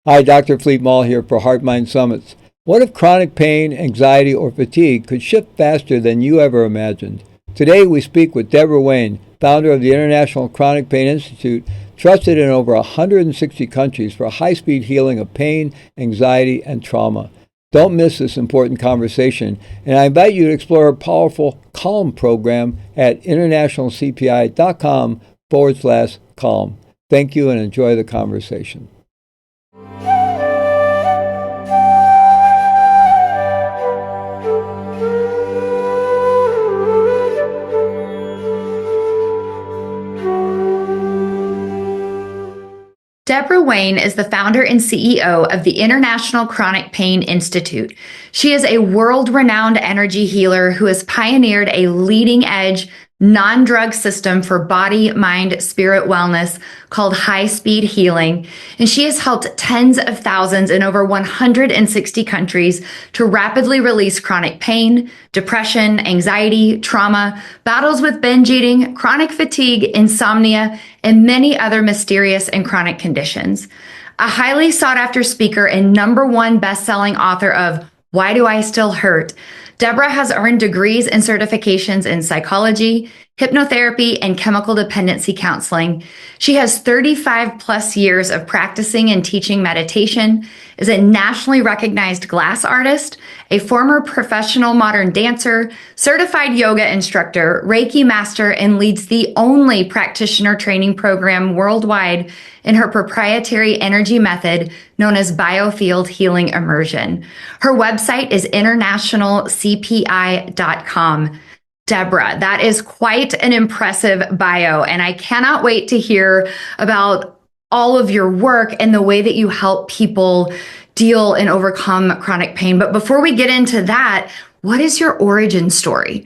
Hi, Dr. Fleet Mall here for Heart Mind Summits. What if chronic pain, anxiety, or fatigue could shift faster than you ever imagined? Today we speak with Debora Wayne, founder of the International Chronic Pain Institute, trusted in over 160 countries for high-speed healing of pain, anxiety, and trauma. Don't miss this important conversation, and I invite you to explore our powerful Calm program at internationalcpi.com/calm. Thank you and enjoy the conversation. Debora Wayne is the founder and CEO of the International Chronic Pain Institute. She is a world-renowned energy healer who has pioneered a leading-edge, non-drug system for body, mind, spirit wellness called high-speed healing. And she has helped tens of thousands in over 160 countries to rapidly release chronic pain, depression, anxiety, trauma, battles with binge eating, chronic fatigue, insomnia, and many other mysterious and chronic conditions. A highly sought-after speaker and #1 best-selling author of Why Do I Still Hurt?, Debora has earned degrees and certifications in psychology, hypnotherapy, and chemical dependency counseling. She has 35 plus years of practicing and teaching meditation, is a nationally recognized glass artist, a former professional modern dancer, certified yoga instructor, Reiki master, and leads the only practitioner training program worldwide in her proprietary energy method known as Biofield Healing Immersion. Her website is internationalcpi.com. Debora, that is quite an impressive bio, and I cannot wait to hear about all of your work and the way that you help people deal and overcome chronic pain. But before we get into that, what is your origin story?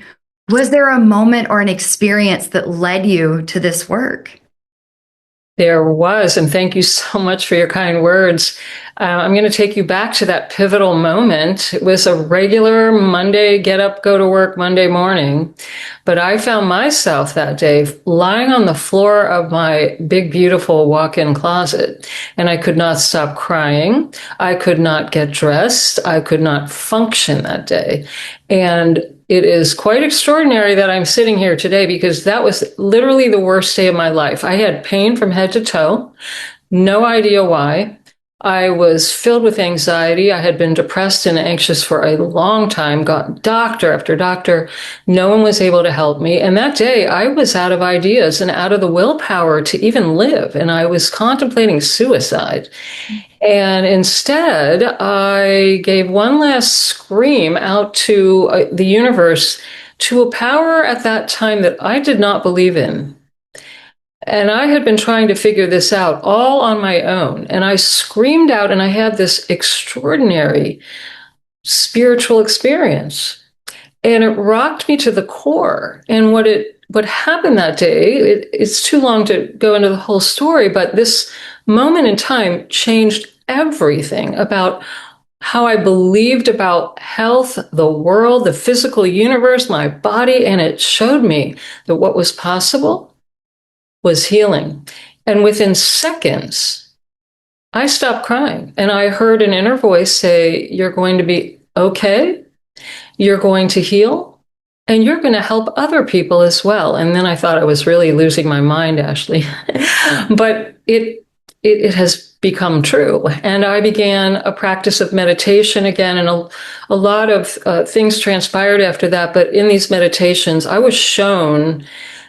Was there a moment or an experience that led you to this work? There was, and thank you so much for your kind words. I'm going to take you back to that pivotal moment. It was a regular Monday, get up, go to work Monday morning. But I found myself that day lying on the floor of my big, beautiful walk-in closet, and I could not stop crying. I could not get dressed. I could not function that day. And it is quite extraordinary that I'm sitting here today because that was literally the worst day of my life. I had pain from head to toe, no idea why. I was filled with anxiety. I had been depressed and anxious for a long time, got doctor after doctor. No one was able to help me. And that day I was out of ideas and out of the willpower to even live. And I was contemplating suicide. And instead, I gave one last scream out to the universe, to a power at that time that I did not believe in. And I had been trying to figure this out all on my own. And I screamed out, and I had this extraordinary spiritual experience. And it rocked me to the core. And what happened that day, it's too long to go into the whole story, but this moment in time changed everything about how I believed about health, the world, the physical universe, my body, and it showed me that what was possible was healing. And within seconds, I stopped crying, and I heard an inner voice say, "You're going to be okay, you're going to heal, and you're going to help other people as well." And then I thought I was really losing my mind, Ashley. But it has become true. And I began a practice of meditation again, and a lot of things transpired after that. But in these meditations, I was shown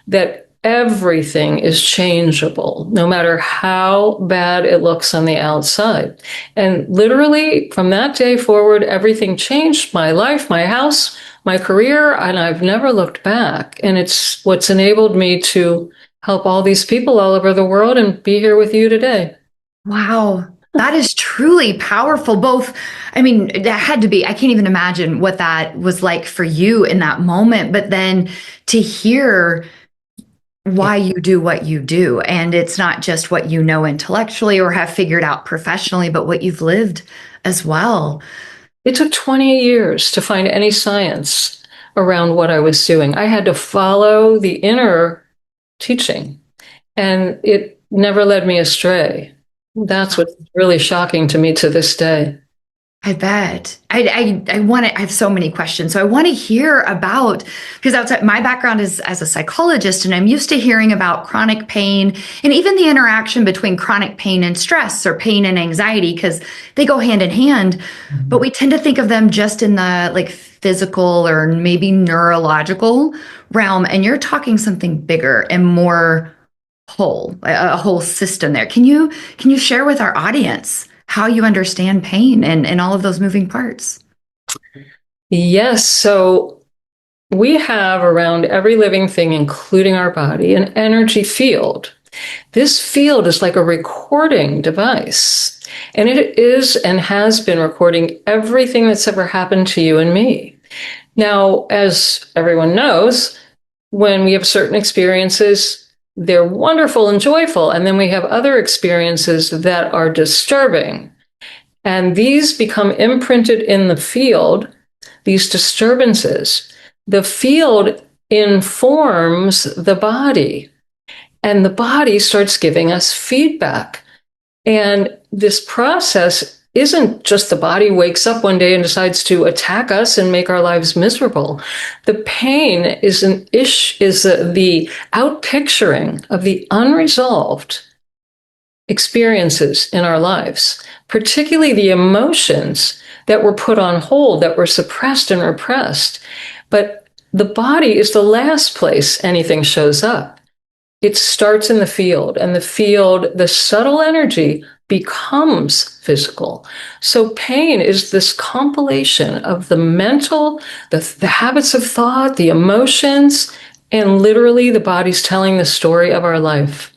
that everything is changeable, no matter how bad it looks on the outside. And literally from that day forward, everything changed: my life, my house, my career, and I've never looked back. And it's what's enabled me to help all these people all over the world and be here with you today. Wow. That is truly powerful. Both, I mean, that had to be, I can't even imagine what that was like for you in that moment, but then to hear why you do what you do. And it's not just what you know intellectually or have figured out professionally, but what you've lived as well. It took 20 years to find any science around what I was doing. I had to follow the inner teaching, and it never led me astray. That's what's really shocking to me to this day. I bet. I want to, I have so many questions. So I want to hear about, because outside my background is as a psychologist, and I'm used to hearing about chronic pain and even the interaction between chronic pain and stress, or pain and anxiety, because they go hand in hand. But we tend to think of them just in the like physical or maybe neurological realm. And you're talking something bigger and more whole, a whole system there. Can you share with our audience how you understand pain and all of those moving parts? Yes. So we have around every living thing, including our body, an energy field. This field is like a recording device, and it is and has been recording everything that's ever happened to you and me. Now, as everyone knows, when we have certain experiences, they're wonderful and joyful. And then we have other experiences that are disturbing. And these become imprinted in the field, these disturbances. The field informs the body, and the body starts giving us feedback. And this process isn't just the body wakes up one day and decides to attack us and make our lives miserable. The pain is the outpicturing of the unresolved experiences in our lives, particularly the emotions that were put on hold, that were suppressed and repressed. But the body is the last place anything shows up. It starts in the field, and the field, the subtle energy becomes physical. So pain is this compilation of the mental, the habits of thought, the emotions, and literally the body's telling the story of our life.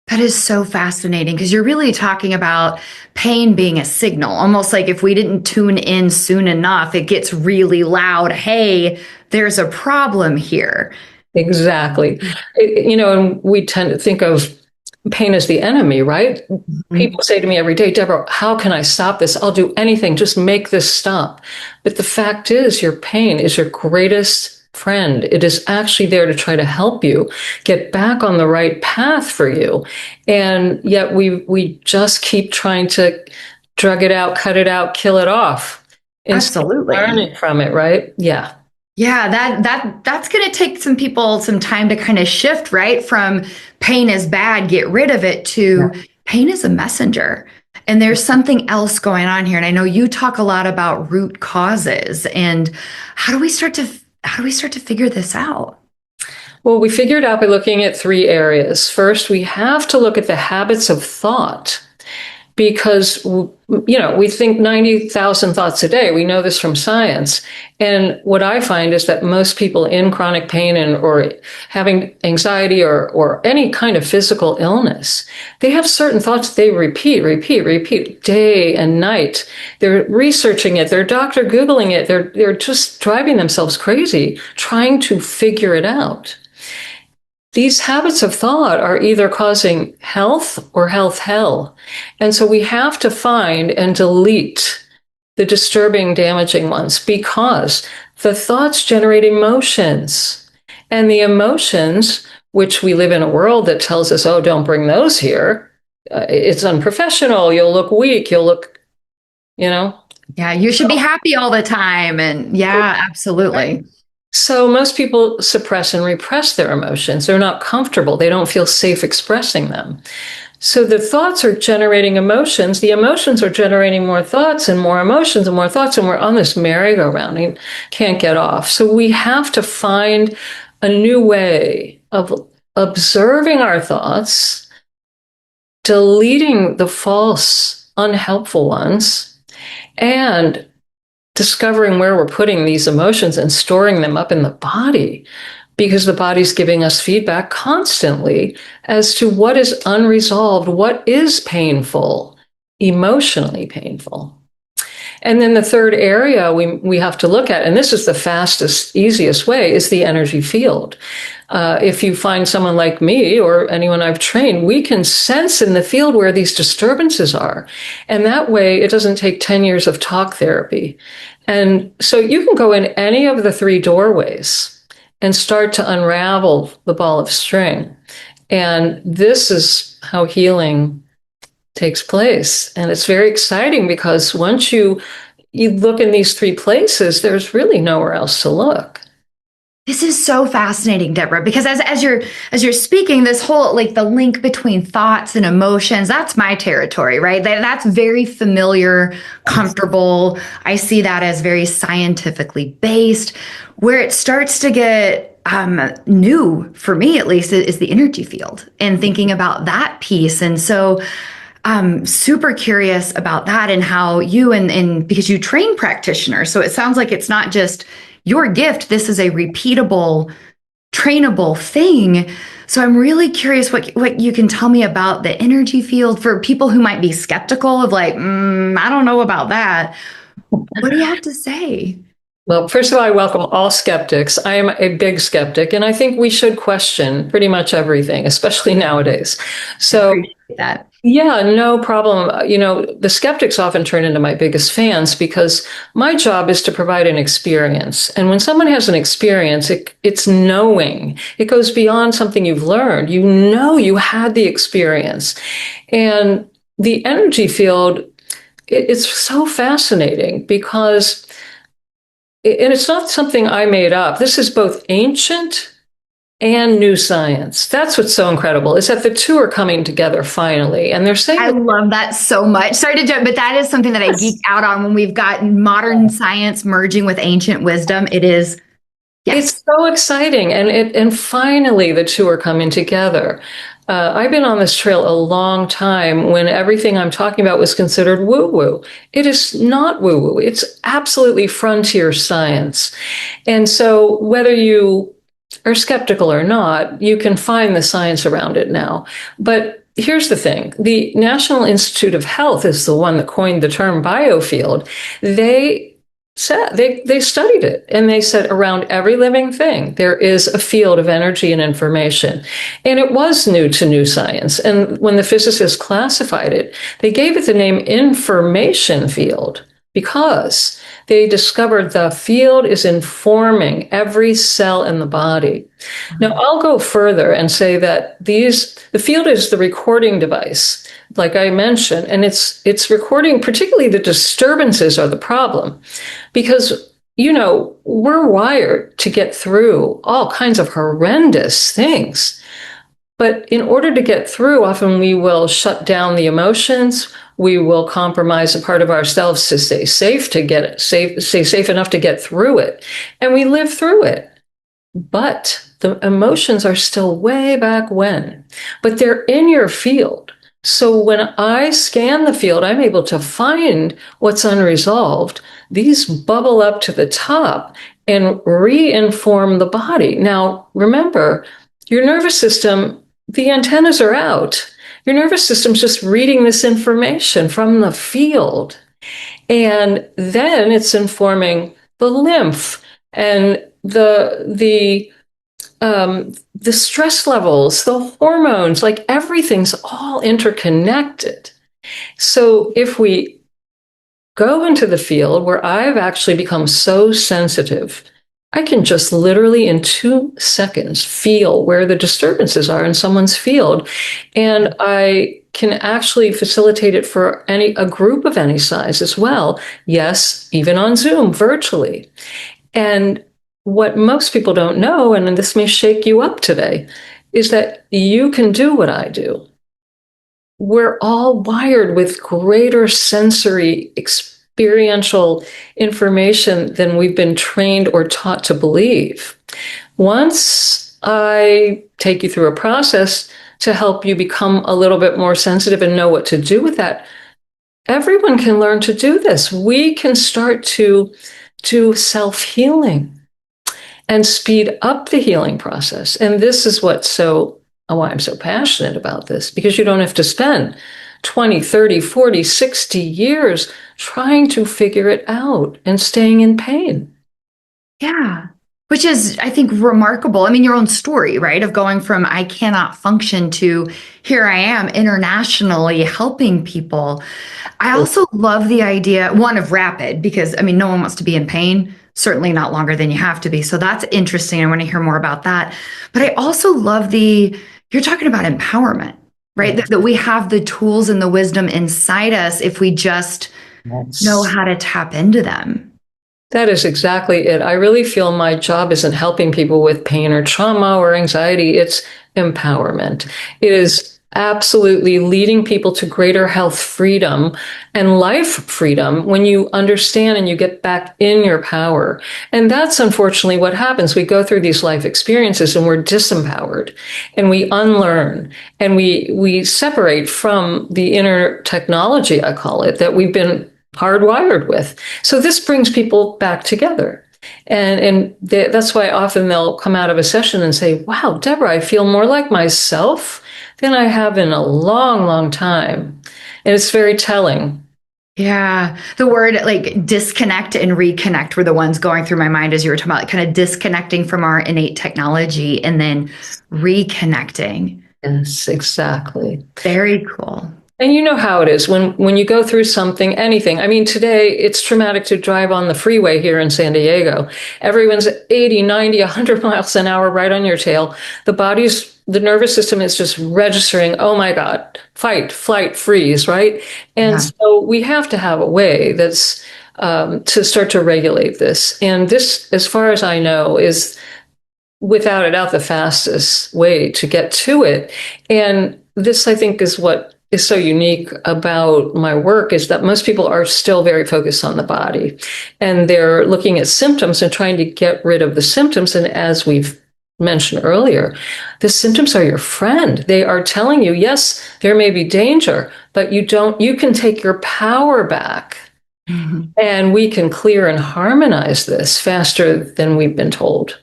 That is so fascinating, because you're really talking about pain being a signal, almost like if we didn't tune in soon enough, it gets really loud. Hey, there's a problem here. Exactly. And we tend to think of pain as the enemy, right? People say to me every day, Deborah, how can I stop this? I'll do anything. Just make this stop. But the fact is, your pain is your greatest friend. It is actually there to try to help you get back on the right path for you. And yet we just keep trying to drug it out, cut it out, kill it off. Absolutely. Learning from it, right? Yeah. Yeah, that's going to take some people some time to kind of shift, right? From pain is bad, get rid of it, to pain is a messenger. And there's something else going on here. And I know you talk a lot about root causes, and how do we start to figure this out? Well, we figured out by looking at 3 areas. First, we have to look at the habits of thought, because we think 90,000 thoughts a day. We know this from science. And what I find is that most people in chronic pain or having anxiety or any kind of physical illness, they have certain thoughts they repeat day and night. They're researching it, their doctor Googling it, they're just driving themselves crazy trying to figure it out. These habits of thought are either causing health or health hell. And so we have to find and delete the disturbing, damaging ones, because the thoughts generate emotions. And the emotions, which we live in a world that tells us, oh, don't bring those here. It's unprofessional. You'll look weak. You'll look, Yeah, you should be happy all the time. And yeah, absolutely. So most people suppress and repress their emotions. They're not comfortable. They don't feel safe expressing them. So the thoughts are generating emotions. The emotions are generating more thoughts and more emotions and more thoughts. And we're on this merry-go-round and can't get off. So we have to find a new way of observing our thoughts, deleting the false, unhelpful ones, and discovering where we're putting these emotions and storing them up in the body, because the body's giving us feedback constantly as to what is unresolved, what is painful, emotionally painful. And then the third area we have to look at, and this is the fastest, easiest way, is the energy field. If you find someone like me or anyone I've trained, we can sense in the field where these disturbances are. And that way it doesn't take 10 years of talk therapy. And so you can go in any of the 3 doorways and start to unravel the ball of string. And this is how healing takes place. And it's very exciting because once you look in these three places, there's really nowhere else to look. This is so fascinating, Deborah, because as you're speaking, this whole like the link between thoughts and emotions, that's my territory, right? That's very familiar, comfortable. I see that as very scientifically based. Where it starts to get new for me, at least, is the energy field and thinking about that piece. And so I'm super curious about that and how you and because you train practitioners. So it sounds like it's not just your gift. This is a repeatable, trainable thing. So I'm really curious what you can tell me about the energy field for people who might be skeptical of like, I don't know about that. What do you have to say? Well, first of all, I welcome all skeptics. I am a big skeptic, and I think we should question pretty much everything, especially nowadays. So, I appreciate that. Yeah, no problem. The skeptics often turn into my biggest fans because my job is to provide an experience. And when someone has an experience, it's knowing. It goes beyond something you've learned. You know you had the experience. And the energy field, it's so fascinating because, and it's not something I made up. This is both ancient and new science. That's what's so incredible is that the two are coming together finally. And they're saying, I love that so much. Sorry to jump, but that is something that I geek out on when we've got modern science merging with ancient wisdom. It is, yes. It's so exciting. And finally the two are coming together. I've been on this trail a long time when everything I'm talking about was considered woo-woo. It is not woo-woo. It's absolutely frontier science. And so whether you are skeptical or not, you can find the science around it now. But here's the thing. The National Institute of Health is the one that coined the term biofield. They studied it and they said around every living thing, there is a field of energy and information. And it was new to new science. And when the physicists classified it, they gave it the name information field because they discovered the field is informing every cell in the body. Now, I'll go further and say that the field is the recording device, like I mentioned, and it's recording, particularly the disturbances are the problem, because, we're wired to get through all kinds of horrendous things. But in order to get through, often we will shut down the emotions. We will compromise a part of ourselves to stay safe, stay safe enough to get through it. And we live through it. But the emotions are still way back when. But they're in your field. So when I scan the field, I'm able to find what's unresolved. These bubble up to the top and re-inform the body. Now, remember, your nervous system, the antennas are out. Your nervous system's just reading this information from the field. And then it's informing the lymph and the stress levels, the hormones, like everything's all interconnected. So if we go into the field where I've actually become so sensitive, I can just literally in 2 seconds feel where the disturbances are in someone's field. And I can actually facilitate it for a group of any size as well. Yes, even on Zoom, virtually. And what most people don't know, and this may shake you up today, is that you can do what I do. We're all wired with greater sensory experiential information than we've been trained or taught to believe. Once I take you through a process to help you become a little bit more sensitive and know what to do with that, everyone can learn to do this. We can start to do self-healing and speed up the healing process. And this is why I'm so passionate about this, because you don't have to spend 20, 30, 40, 60 years trying to figure it out and staying in pain. Yeah. Which is, I think, remarkable. I mean, your own story, right? Of going from I cannot function to here I am internationally helping people. I also love the idea, one, of rapid, because I mean, no one wants to be in pain, certainly not longer than you have to be. So that's interesting. I want to hear more about that. But I also love you're talking about empowerment, right? That we have the tools and the wisdom inside us if we just know how to tap into them. That is exactly it. I really feel my job isn't helping people with pain or trauma or anxiety. It's empowerment. It is absolutely leading people to greater health freedom and life freedom when you understand and you get back in your power. And that's unfortunately what happens. We go through these life experiences and we're disempowered and we unlearn and we separate from the inner technology, I call it, that we've been hardwired with. So this brings people back together. That's why often they'll come out of a session and say, wow, Deborah, I feel more like myself than I have in a long, long time. And it's very telling. Yeah. The word like disconnect and reconnect were the ones going through my mind as you were talking about, like, kind of disconnecting from our innate technology and then reconnecting. Yes, exactly. Very cool. And you know how it is when you go through something, anything. I mean, today it's traumatic to drive on the freeway here in San Diego. Everyone's 80, 90, 100 miles an hour right on your tail. The nervous system is just registering, oh my God, fight, flight, freeze, right? And so we have to have a way that's to start to regulate this. And this, as far as I know, is without a doubt the fastest way to get to it. And this, I think, is what is so unique about my work, is that most people are still very focused on the body and they're looking at symptoms and trying to get rid of the symptoms. And as we've mentioned earlier, the symptoms are your friend. They are telling you, yes, there may be danger, but you can take your power back. Mm-hmm. And we can clear and harmonize this faster than we've been told.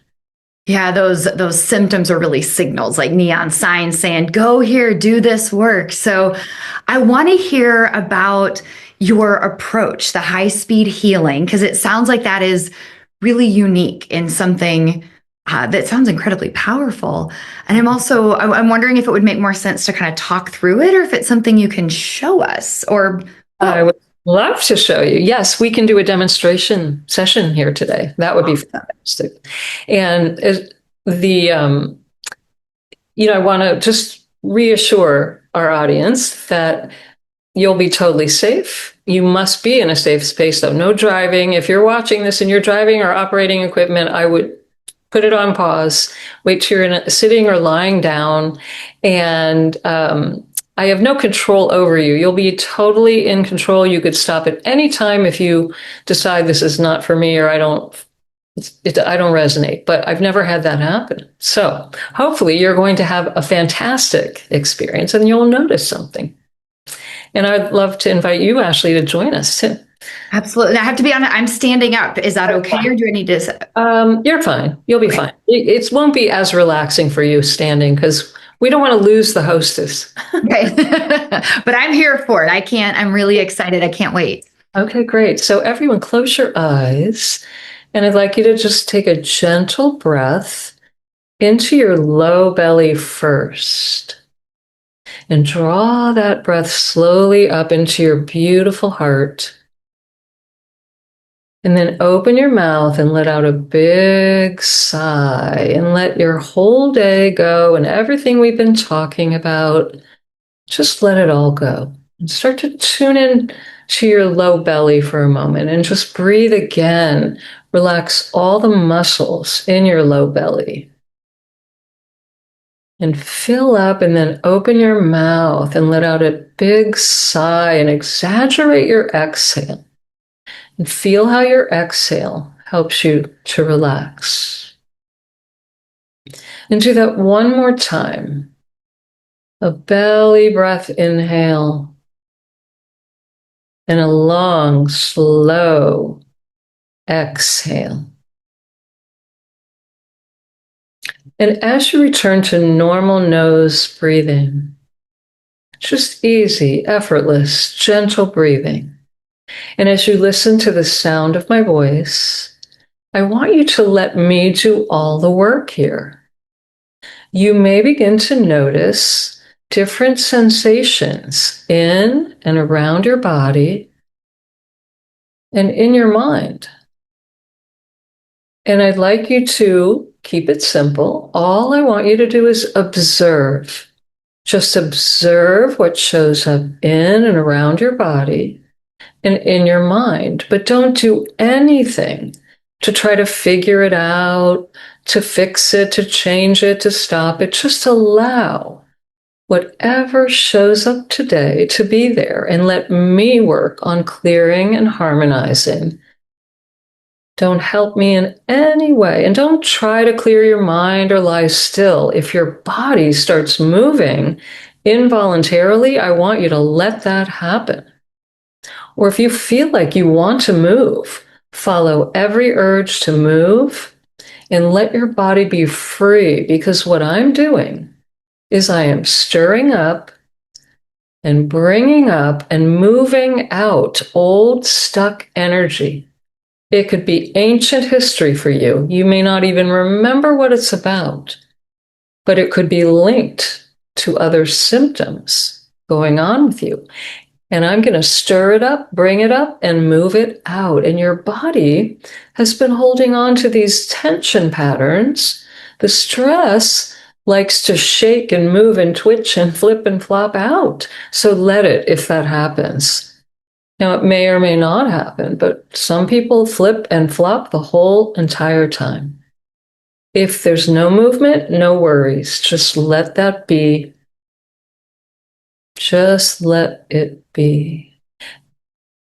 Yeah, those symptoms are really signals, like neon signs saying, go here, do this work. So I want to hear about your approach, the high-speed healing, because it sounds like that is really unique in something that sounds incredibly powerful. And I'm wondering if it would make more sense to kind of talk through it, or if it's something you can show us, or I would love to show you. Yes, we can do a demonstration session here today. That would be fantastic. And I want to just reassure our audience that you'll be totally safe. You must be in a safe space, though. No driving. If you're watching this and you're driving or operating equipment, I would put it on pause, wait till you're sitting or lying down, and I have no control over you. You'll be totally in control. You could stop at any time if you decide this is not for me or I don't resonate, but I've never had that happen. So hopefully you're going to have a fantastic experience and you'll notice something. And I'd love to invite you, Ashley, to join us too. Absolutely. I have to be honest, I'm standing up. Is that okay? Or do I need to? You're fine. You'll be fine. It won't be as relaxing for you standing because we don't want to lose the hostess. Okay. But I'm here for it. I'm really excited. I can't wait. Okay, great. So everyone close your eyes and I'd like you to just take a gentle breath into your low belly first. And draw that breath slowly up into your beautiful heart. And then open your mouth and let out a big sigh and let your whole day go and everything we've been talking about, just let it all go. And start to tune in to your low belly for a moment and just breathe again. Relax all the muscles in your low belly. And fill up and then open your mouth and let out a big sigh and exaggerate your exhale. And feel how your exhale helps you to relax. And do that one more time. A belly breath inhale. And a long, slow exhale. And as you return to normal nose breathing, just easy, effortless, gentle breathing. And as you listen to the sound of my voice, I want you to let me do all the work here. You may begin to notice different sensations in and around your body and in your mind. And I'd like you to keep it simple. All I want you to do is observe. Just observe what shows up in and around your body and in your mind, but don't do anything to try to figure it out, to fix it, to change it, to stop it. Just allow whatever shows up today to be there and let me work on clearing and harmonizing. Don't help me in any way, and don't try to clear your mind or lie still. If your body starts moving involuntarily, I want you to let that happen. Or if you feel like you want to move, follow every urge to move and let your body be free, because what I'm doing is I am stirring up and bringing up and moving out old stuck energy. It could be ancient history for you. You may not even remember what it's about, but it could be linked to other symptoms going on with you. And I'm going to stir it up, bring it up, and move it out. And your body has been holding on to these tension patterns. The stress likes to shake and move and twitch and flip and flop out. So let it if that happens. Now, it may or may not happen, but some people flip and flop the whole entire time. If there's no movement, no worries. Just let that be. Just let it be.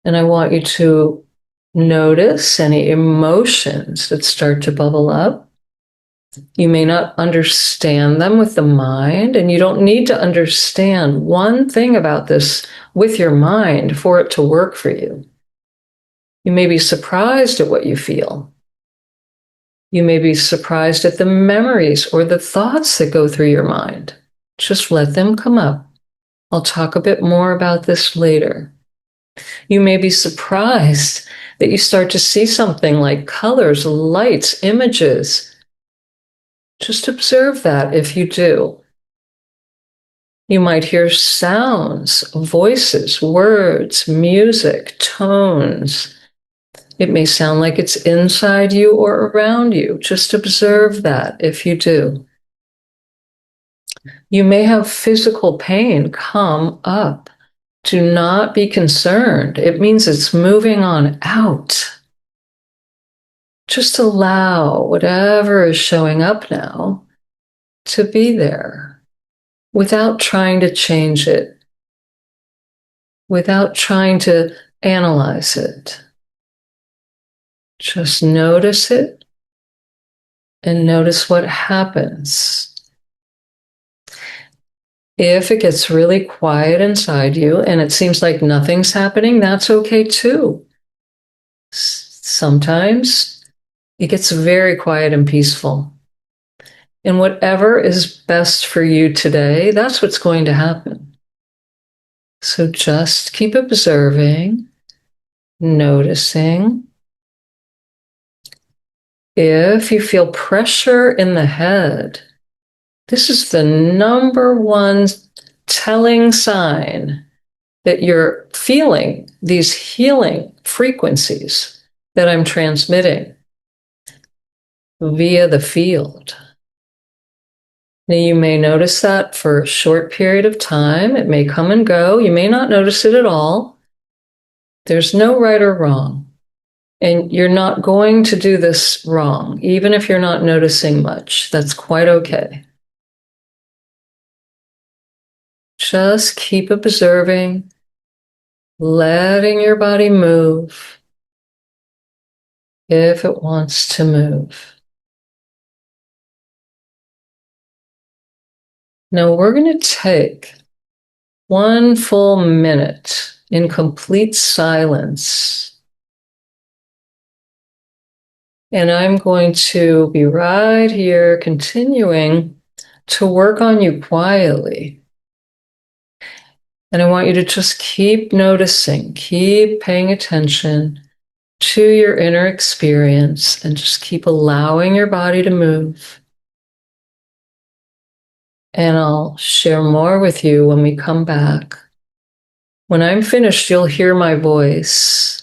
And I want you to notice any emotions that start to bubble up. You may not understand them with the mind, and you don't need to understand one thing about this with your mind for it to work for you. You may be surprised at what you feel. You may be surprised at the memories or the thoughts that go through your mind. Just let them come up. I'll talk a bit more about this later. You may be surprised that you start to see something like colors, lights, images. Just observe that if you do. You might hear sounds, voices, words, music, tones. It may sound like it's inside you or around you. Just observe that if you do. You may have physical pain come up. Do not be concerned. It means it's moving on out. Just allow whatever is showing up now to be there without trying to change it, without trying to analyze it. Just notice it and notice what happens. If it gets really quiet inside you and it seems like nothing's happening, that's okay too. Sometimes it gets very quiet and peaceful. And whatever is best for you today, that's what's going to happen. So just keep observing, noticing. If you feel pressure in the head, this is the number one telling sign that you're feeling these healing frequencies that I'm transmitting via the field. Now, you may notice that for a short period of time. It may come and go. You may not notice it at all. There's no right or wrong. And you're not going to do this wrong, even if you're not noticing much. That's quite okay. Just keep observing, letting your body move if it wants to move. Now we're going to take 1 full minute in complete silence. And I'm going to be right here continuing to work on you quietly. And I want you to just keep noticing, keep paying attention to your inner experience, and just keep allowing your body to move. And I'll share more with you when we come back. When I'm finished, you'll hear my voice.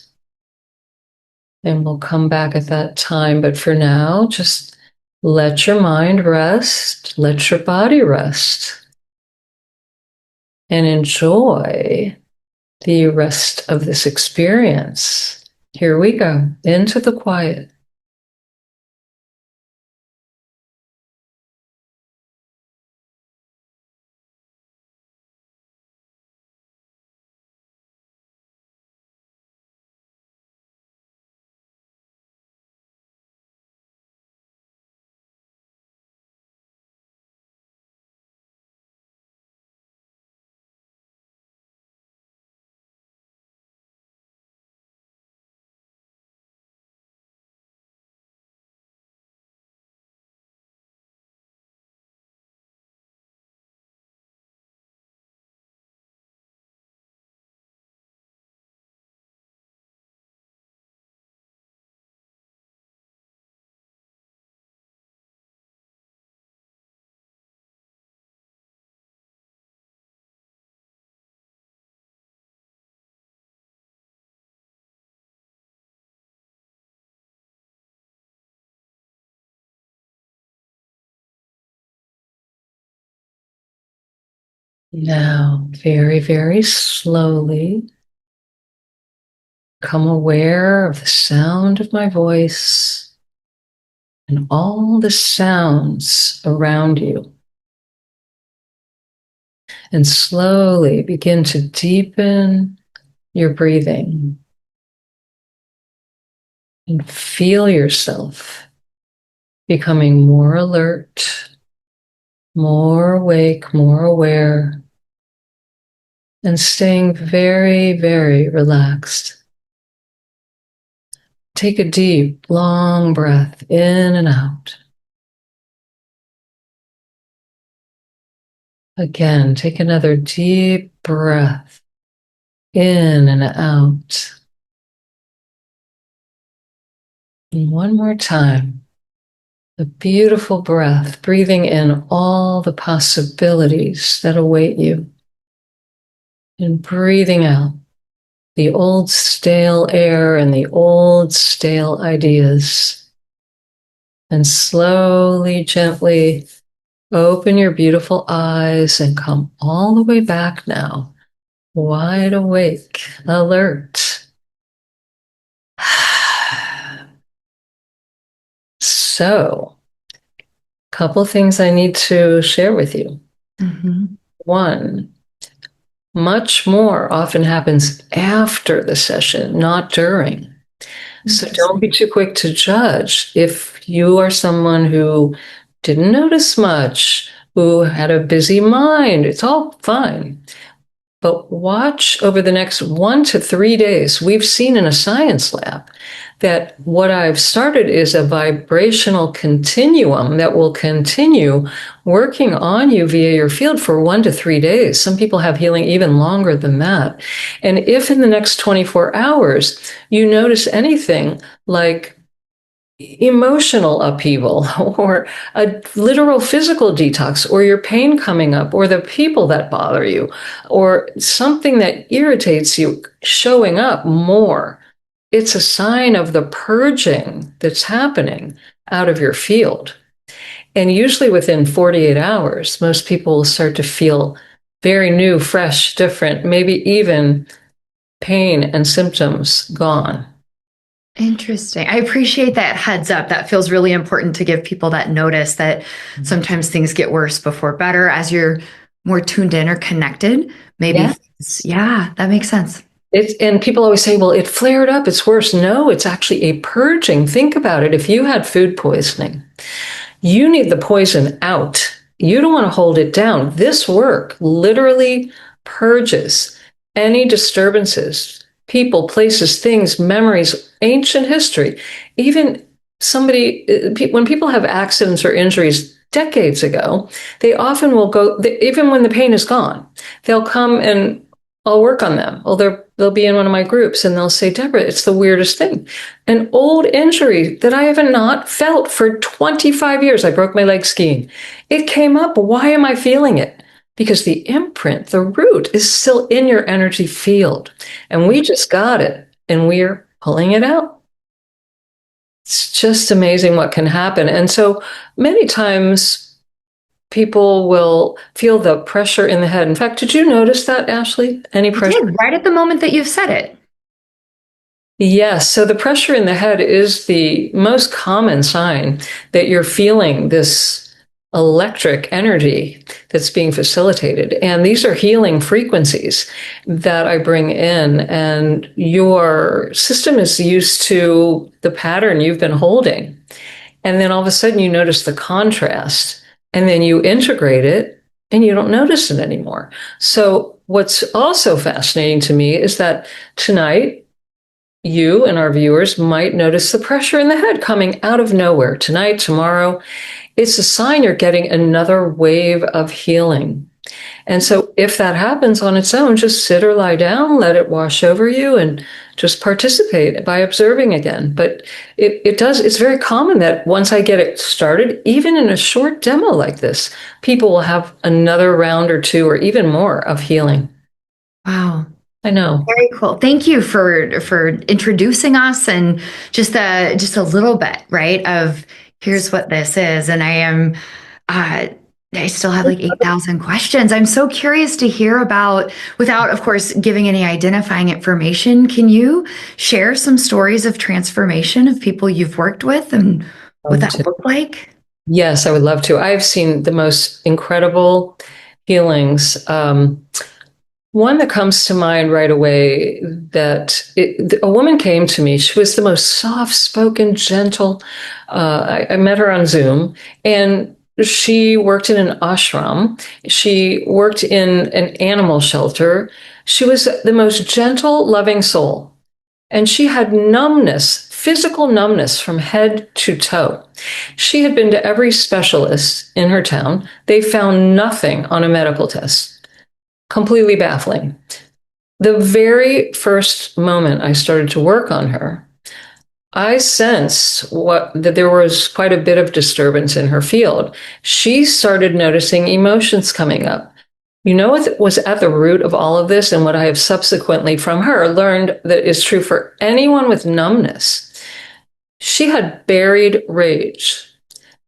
And we'll come back at that time. But for now, just let your mind rest. Let your body rest. and enjoy the rest of this experience. Here we go, into the quiet. Now, very, very slowly, become aware of the sound of my voice and all the sounds around you. And slowly begin to deepen your breathing and feel yourself becoming more alert, more awake, more aware, and staying very, very relaxed. Take a deep, long breath in and out. Again, take another deep breath in and out. And one more time, a beautiful breath, breathing in all the possibilities that await you. And breathing out the old stale air and the old stale ideas. And slowly, gently open your beautiful eyes and come all the way back now, wide awake, alert. So, a couple things I need to share with you. One, much more often happens after the session, not during. So don't be too quick to judge. If you are someone who didn't notice much, who had a busy mind, it's all fine. But watch over the next 1 to 3 days. We've seen in a science lab that what I've started is a vibrational continuum that will continue working on you via your field for 1 to 3 days. Some people have healing even longer than that. And if in the next 24 hours you notice anything like emotional upheaval or a literal physical detox or your pain coming up or the people that bother you or something that irritates you showing up more, it's a sign of the purging that's happening out of your field. And usually within 48 hours, most people will start to feel very new, fresh, different, maybe even pain and symptoms gone. Interesting. I appreciate that heads up. That feels really important to give people that notice that sometimes things get worse before better as you're more tuned in or connected. Maybe, that makes sense. And people always say, well, it flared up, it's worse. No, it's actually a purging. Think about it. If you had food poisoning, you need the poison out. You don't want to hold it down. This work literally purges any disturbances, people, places, things, memories, ancient history. Even when people have accidents or injuries decades ago, they often will go, even when the pain is gone, they'll come and I'll work on them. Well, they'll be in one of my groups and they'll say, Deborah, it's the weirdest thing. An old injury that I have not felt for 25 years. I broke my leg skiing. It came up. Why am I feeling it? Because the imprint, the root is still in your energy field. And we just got it and we're pulling it out. It's just amazing what can happen. And so many times people will feel the pressure in the head. In fact, did you notice that, Ashley? Any I pressure? did, right at the moment that you've said it. Yes. So the pressure in the head is the most common sign that you're feeling this electric energy that's being facilitated. And these are healing frequencies that I bring in. And your system is used to the pattern you've been holding. And then all of a sudden you notice the contrast, and then you integrate it and you don't notice it anymore. So what's also fascinating to me is that tonight, you and our viewers might notice the pressure in the head coming out of nowhere tonight, tomorrow. It's a sign you're getting another wave of healing. And so if that happens on its own, just sit or lie down, let it wash over you, and just participate by observing again. But it's very common that once I get it started, even in a short demo like this, people will have another round or two or even more of healing. Wow. I know. Very cool. Thank you for introducing us and just a little bit, right, of here's what this is. And I still have like 8,000 questions. I'm so curious to hear about, without, of course, giving any identifying information. Can you share some stories of transformation of people you've worked with and what that looked like? Yes, I would love to. I've seen the most incredible healings. One that comes to mind right away, a woman came to me. She was the most soft-spoken, gentle. I met her on Zoom, and she worked in an ashram. She worked in an animal shelter. She was the most gentle, loving soul. And she had numbness, physical numbness from head to toe. She had been to every specialist in her town. They found nothing on a medical test. Completely baffling. The very first moment I started to work on her, I sensed that there was quite a bit of disturbance in her field. She started noticing emotions coming up. You know what was at the root of all of this, and what I have subsequently from her learned that is true for anyone with numbness? She had buried rage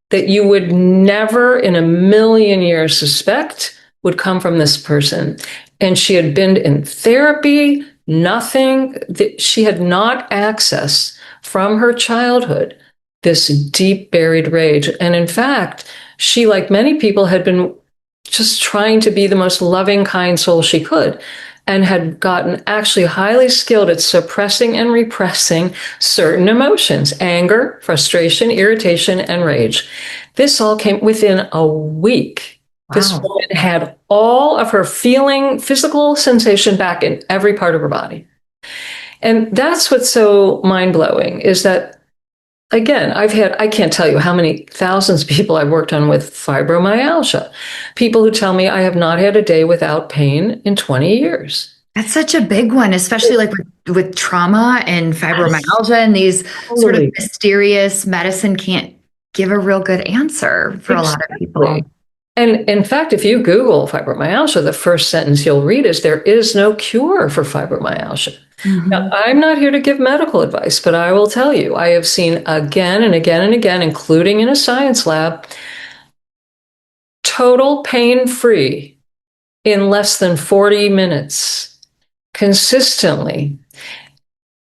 that you would never in a million years suspect would come from this person. And she had been in therapy, nothing that she had not accessed from her childhood, this deep buried rage. And in fact, she, like many people, had been just trying to be the most loving, kind soul she could, and had gotten actually highly skilled at suppressing and repressing certain emotions: anger, frustration, irritation, and rage. This all came within a week. Wow. This woman had all of her physical sensation back in every part of her body. And that's what's so mind-blowing, is that, again, I can't tell you how many thousands of people I've worked on with fibromyalgia. People who tell me I have not had a day without pain in 20 years. That's such a big one, especially like with trauma and fibromyalgia and these sort of mysterious medicine can't give a real good answer for a lot of people. And in fact, if you Google fibromyalgia, the first sentence you'll read is, there is no cure for fibromyalgia. Mm-hmm. Now, I'm not here to give medical advice, but I will tell you, I have seen again and again and again, including in a science lab, total pain-free in less than 40 minutes, consistently,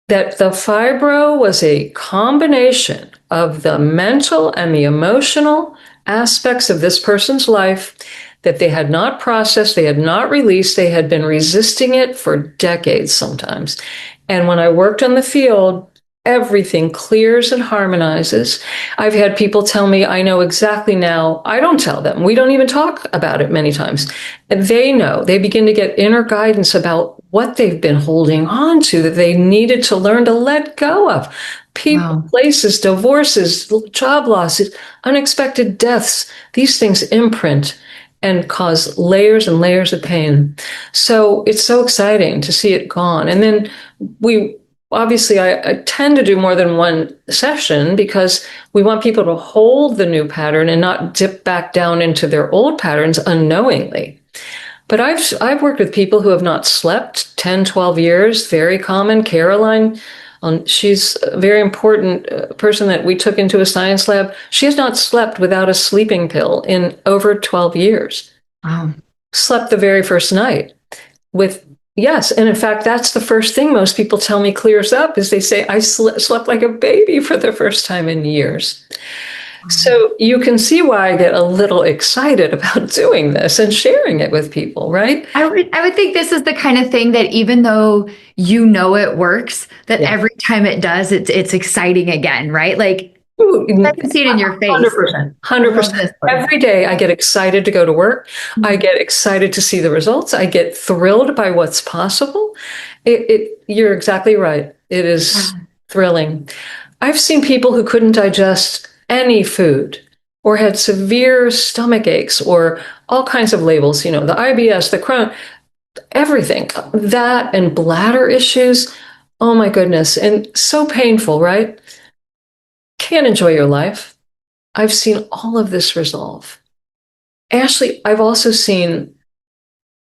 that the fibro was a combination of the mental and the emotional aspects of this person's life that they had not processed, they had not released, they had been resisting it for decades sometimes. And when I worked on the field, everything clears and harmonizes. I've had people tell me, I know exactly now. I don't tell them. We don't even talk about it many times. And they know. They begin to get inner guidance about what they've been holding on to, that they needed to learn to let go of. People, places, divorces, job losses, unexpected deaths. These things imprint and cause layers and layers of pain. So it's so exciting to see it gone. And then obviously, I tend to do more than one session because we want people to hold the new pattern and not dip back down into their old patterns unknowingly. But I've worked with people who have not slept 10, 12 years, very common. Caroline She's a very important person that we took into a science lab. She has not slept without a sleeping pill in over 12 years. Wow. Slept the very first night with, yes. And in fact, that's the first thing most people tell me clears up is they say, I slept like a baby for the first time in years. So you can see why I get a little excited about doing this and sharing it with people, right? I would think this is the kind of thing that even though you know it works, that every time it does, it's exciting again, right? Like I can see it in your face. 100%. 100%. Every day I get excited to go to work. I get excited to see the results. I get thrilled by what's possible. You're exactly right. It is thrilling. I've seen people who couldn't digest any food or had severe stomach aches or all kinds of labels, the IBS, the Crohn, everything, that and bladder issues. Oh my goodness. And so painful, right? Can't enjoy your life. I've seen all of this resolve. Ashley, I've also seen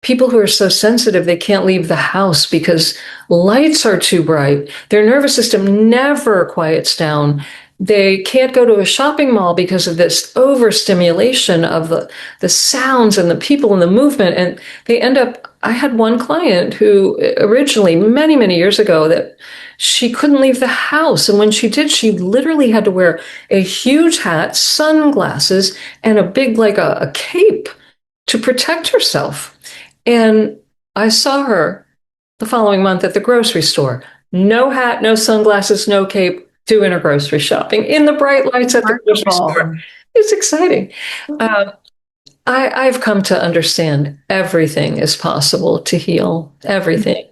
people who are so sensitive they can't leave the house because lights are too bright. Their nervous system never quiets down. They can't go to a shopping mall because of this overstimulation of the sounds and the people and the movement. And they end up, I had one client who originally, many, many years ago, that she couldn't leave the house. And when she did, she literally had to wear a huge hat, sunglasses, and a big, like a cape to protect herself. And I saw her the following month at the grocery store. No hat, no sunglasses, no cape, doing her grocery shopping in the bright lights at the grocery store. It's exciting. I've come to understand everything is possible to heal, everything.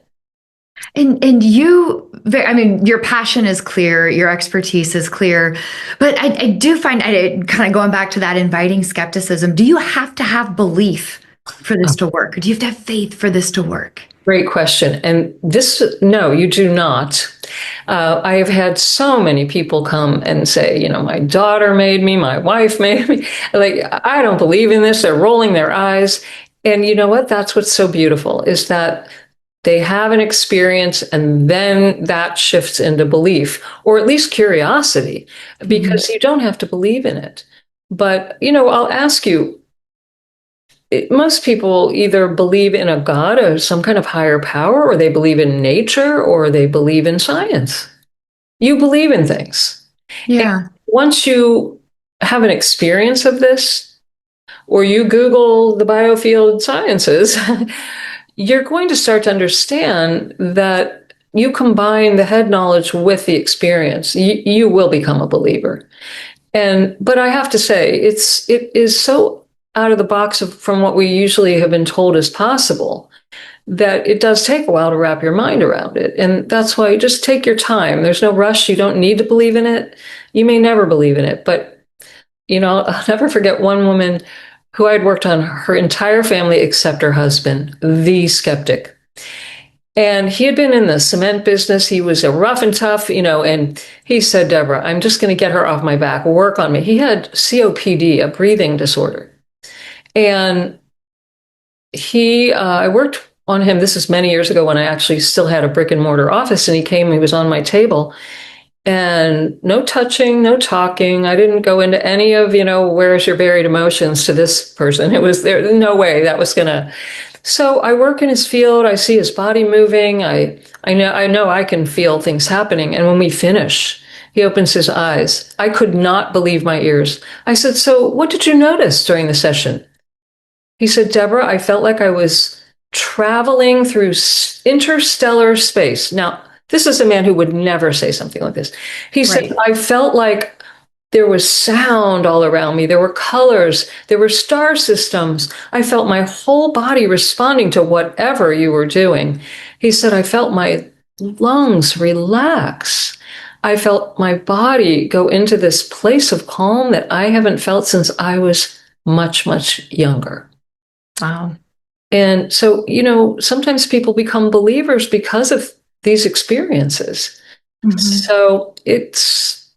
And you, I mean, your passion is clear, your expertise is clear, but I do find, kind of going back to that inviting skepticism, do you have to have belief for this to work? Or do you have to have faith for this to work? Great question. And no, you do not. I have had so many people come and say, my daughter made me, my wife made me. Like, I don't believe in this. They're rolling their eyes. And you know what? That's what's so beautiful is that they have an experience and then that shifts into belief, or at least curiosity, because you don't have to believe in it. But, I'll ask you, most people either believe in a God or some kind of higher power, or they believe in nature, or they believe in science. You believe in things. Yeah. And once you have an experience of this, or you Google the biofield sciences, you're going to start to understand that you combine the head knowledge with the experience. You will become a believer. But I have to say, it is so out of the box from what we usually have been told is possible, that it does take a while to wrap your mind around it. And that's why just take your time. There's no rush. You don't need to believe in it. You may never believe in it. But, I'll never forget one woman who I'd worked on her entire family except her husband, the skeptic. And he had been in the cement business. He was a rough and tough, and he said, Deborah, I'm just going to get her off my back, work on me. He had COPD, a breathing disorder. And I worked on him. This is many years ago when I actually still had a brick and mortar office, and he was on my table, and no touching, no talking. I didn't go into any of, where's your buried emotions to this person. It was there. No way that was so I work in his field. I see his body moving. I know I can feel things happening. And when we finish, he opens his eyes. I could not believe my ears. I said, so what did you notice during the session? He said, Deborah, I felt like I was traveling through interstellar space. Now, this is a man who would never say something like this. He said, I felt like there was sound all around me. There were colors. There were star systems. I felt my whole body responding to whatever you were doing. He said, I felt my lungs relax. I felt my body go into this place of calm that I haven't felt since I was much, much younger. Wow. And so, sometimes people become believers because of these experiences. So it's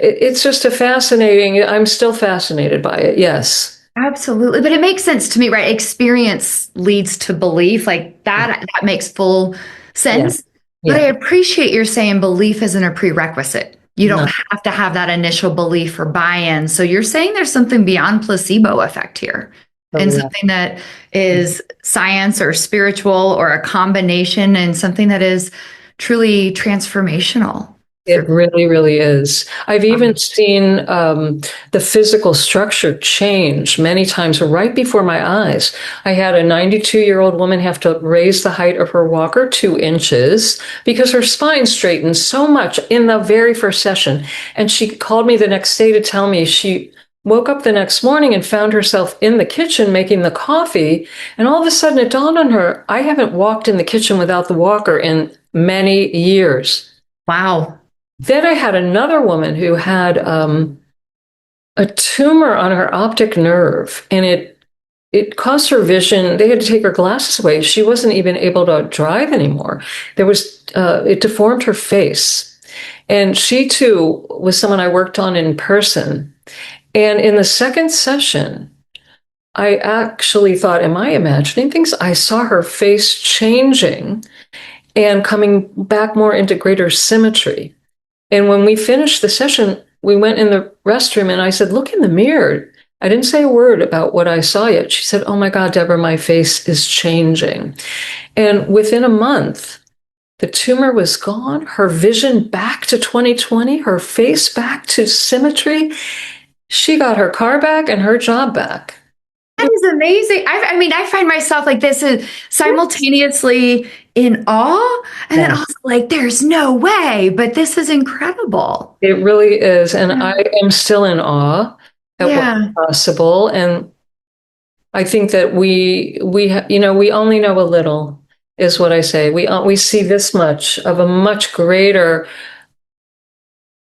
just I'm still fascinated by it. Yes. Absolutely. But it makes sense to me, right? Experience leads to belief. Like that makes full sense. But I Yeah. appreciate you're saying belief isn't a prerequisite. You No. don't have to have that initial belief or buy-in. So you're saying there's something beyond placebo effect here, and Correct. something that is science or spiritual or a combination, and something that is truly transformational. It really, really is. I've even seen the physical structure change many times right before my eyes. I had a 92-year-old woman have to raise the height of her walker 2 inches because her spine straightened so much in the very first session. And she called me the next day to tell me she woke up the next morning and found herself in the kitchen making the coffee. And all of a sudden it dawned on her, I haven't walked in the kitchen without the walker in many years. Wow. Then I had another woman who had a tumor on her optic nerve, and it caused her vision. They had to take her glasses away. She wasn't even able to drive anymore. It deformed her face, and she too was someone I worked on in person. And in the second session, I actually thought, "Am I imagining things?" I saw her face changing and coming back more into greater symmetry. And when we finished the session, we went in the restroom and I said, "Look in the mirror." I didn't say a word about what I saw yet. She said, "Oh my God, Deborah, my face is changing." And within a month, the tumor was gone, her vision back to 2020, her face back to symmetry. She got her car back and her job back. That is amazing. I mean, I find myself like this is simultaneously in awe and then Yes. also like, there's no way, but this is incredible. It really is. And Yeah. I am still in awe at Yeah. what's possible. And I think that we only know a little, is what I say. We see this much of a much greater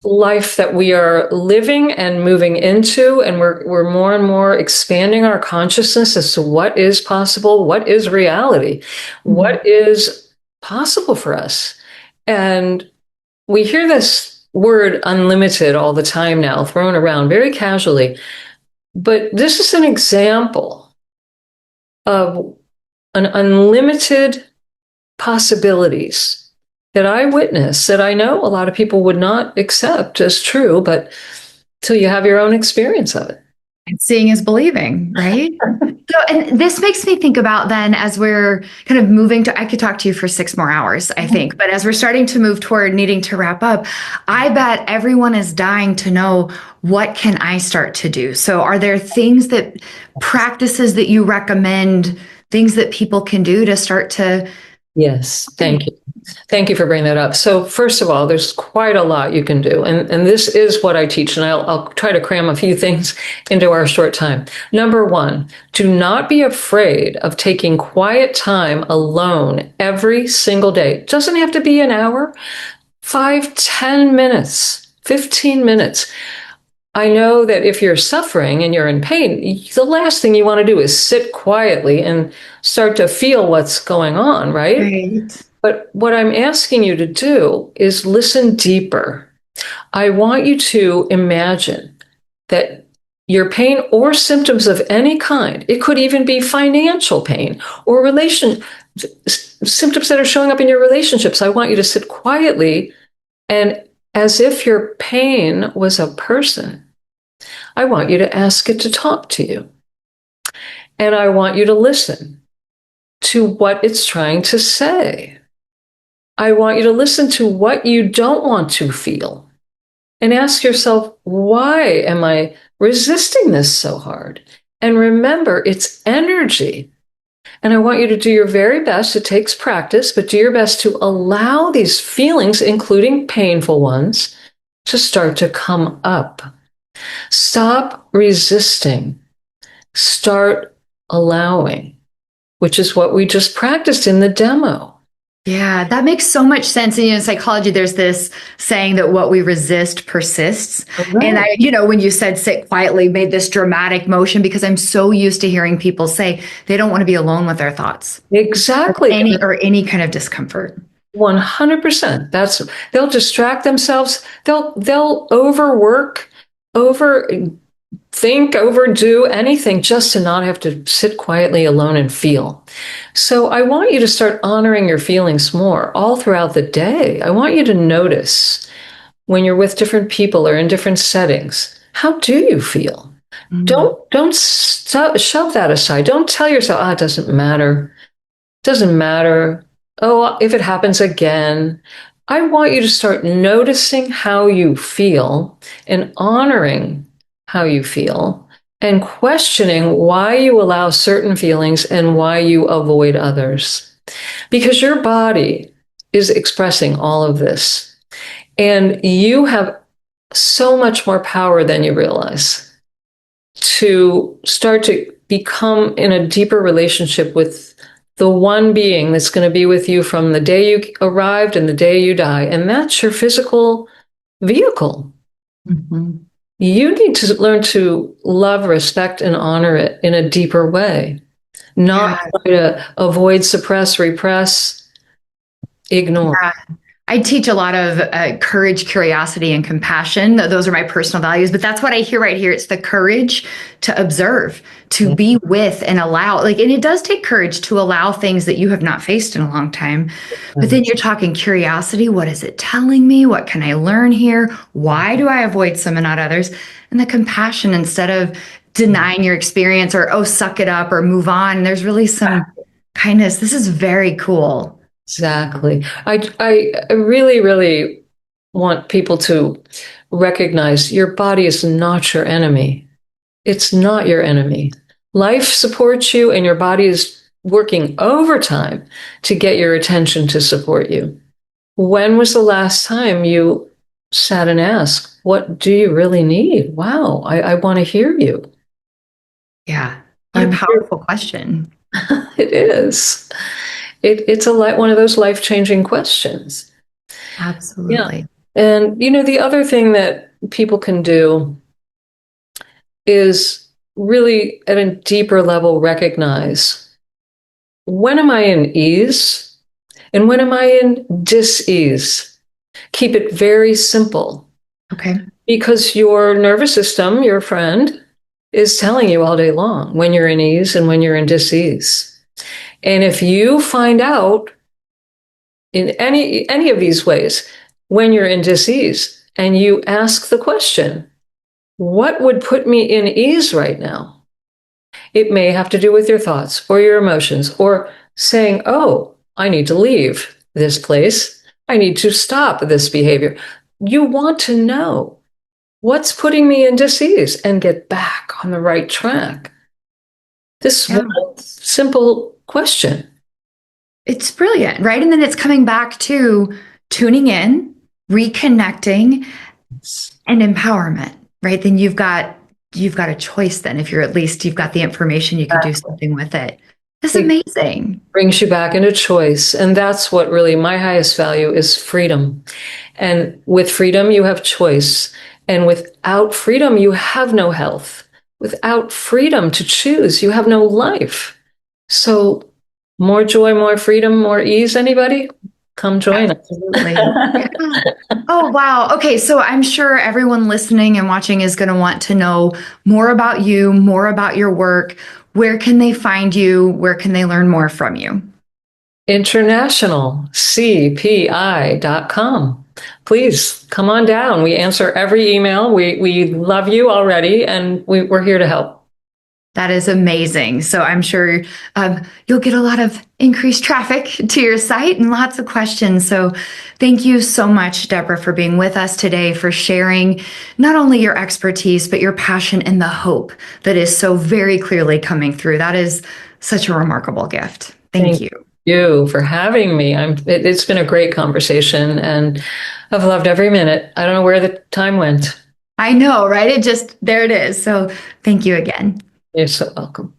life that we are living and moving into, and we're more and more expanding our consciousness as to what is possible, what is reality, what is possible for us. And we hear this word unlimited all the time now, thrown around very casually. But this is an example of an unlimited possibilities that I witness, that I know a lot of people would not accept as true, but till you have your own experience of it. And seeing is believing, right? So, and this makes me think about then as we're kind of moving to, I could talk to you for 6 more hours, I think, but as we're starting to move toward needing to wrap up, I bet everyone is dying to know, what can I start to do? So are there practices that you recommend, things that people can do to start to? Yes, thank you. Thank you for bringing that up. So first of all, there's quite a lot you can do. And this is what I teach, and I'll try to cram a few things into our short time. Number one, do not be afraid of taking quiet time alone every single day. It doesn't have to be an hour, 5, 10 minutes, 15 minutes. I know that if you're suffering and you're in pain, the last thing you want to do is sit quietly and start to feel what's going on, right? Right. But what I'm asking you to do is listen deeper. I want you to imagine that your pain or symptoms of any kind, it could even be financial pain or symptoms that are showing up in your relationships. I want you to sit quietly, and as if your pain was a person, I want you to ask it to talk to you. And I want you to listen to what it's trying to say. I want you to listen to what you don't want to feel and ask yourself, why am I resisting this so hard? And remember, it's energy. And I want you to do your very best. It takes practice, but do your best to allow these feelings, including painful ones, to start to come up. Stop resisting. Start allowing, which is what we just practiced in the demo. Yeah, that makes so much sense. And in psychology, there's this saying that what we resist persists. Right. And when you said sit quietly, made this dramatic motion because I'm so used to hearing people say they don't want to be alone with their thoughts. Exactly. Or any kind of discomfort. 100%. They'll distract themselves. They'll overwork, think, overdo anything just to not have to sit quietly alone and feel. So I want you to start honoring your feelings more all throughout the day. I want you to notice when you're with different people or in different settings, how do you feel? Don't shove that aside. Don't tell yourself, it doesn't matter. Doesn't matter. Oh, if it happens again. I want you to start noticing how you feel and honoring how you feel and questioning why you allow certain feelings and why you avoid others. Because your body is expressing all of this. And you have so much more power than you realize to start to become in a deeper relationship with the one being that's going to be with you from the day you arrived and the day you die. And that's your physical vehicle. Mm-hmm. You need to learn to love, respect, and honor it in a deeper way, not try to avoid, suppress, repress, ignore. Yeah. I teach a lot of courage, curiosity, and compassion. Those are my personal values, but that's what I hear right here. It's the courage to observe, to be with and allow, and it does take courage to allow things that you have not faced in a long time. But then you're talking curiosity. What is it telling me? What can I learn here? Why do I avoid some and not others? And the compassion, instead of denying your experience or, oh, suck it up or move on. There's really some kindness. This is very cool. Exactly. I really, really want people to recognize your body is not your enemy. It's not your enemy. Life supports you, and your body is working overtime to get your attention to support you. When was the last time you sat and asked, what do you really need? Wow, I want to hear you. Yeah. What a powerful question. It is. It's one of those life-changing questions. Absolutely. Yeah. And, the other thing that people can do is really at a deeper level recognize, when am I in ease and when am I in dis-ease? Keep it very simple. Okay. Because your nervous system, your friend, is telling you all day long when you're in ease and when you're in dis-ease. And if you find out in any of these ways when you're in dis-ease and you ask the question, what would put me in ease right now? It may have to do with your thoughts or your emotions or saying, oh, I need to leave this place. I need to stop this behavior. You want to know what's putting me in dis-ease and get back on the right track. This one simple question. It's brilliant, right? And then it's coming back to tuning in, reconnecting, and empowerment, right? Then you've got a choice then. If you've got the information, you can do something with it. It's amazing. Brings you back into choice. And that's what really my highest value is, freedom. And with freedom, you have choice. And without freedom, you have no health. Without freedom to choose, you have no life. So more joy, more freedom, more ease. Anybody? Come join us. Absolutely. Oh, wow. Okay. So I'm sure everyone listening and watching is going to want to know more about you, more about your work. Where can they find you? Where can they learn more from you? InternationalCPI.com. Please come on down. We answer every email. We love you already, and we're here to help. That is amazing. So I'm sure you'll get a lot of increased traffic to your site and lots of questions. So thank you so much, Debora, for being with us today, for sharing not only your expertise, but your passion and the hope that is so very clearly coming through. That is such a remarkable gift. Thank you. You for having me. It's been a great conversation, and I've loved every minute. I don't know where the time went. I know, right? There it is. So thank you again. You're so welcome.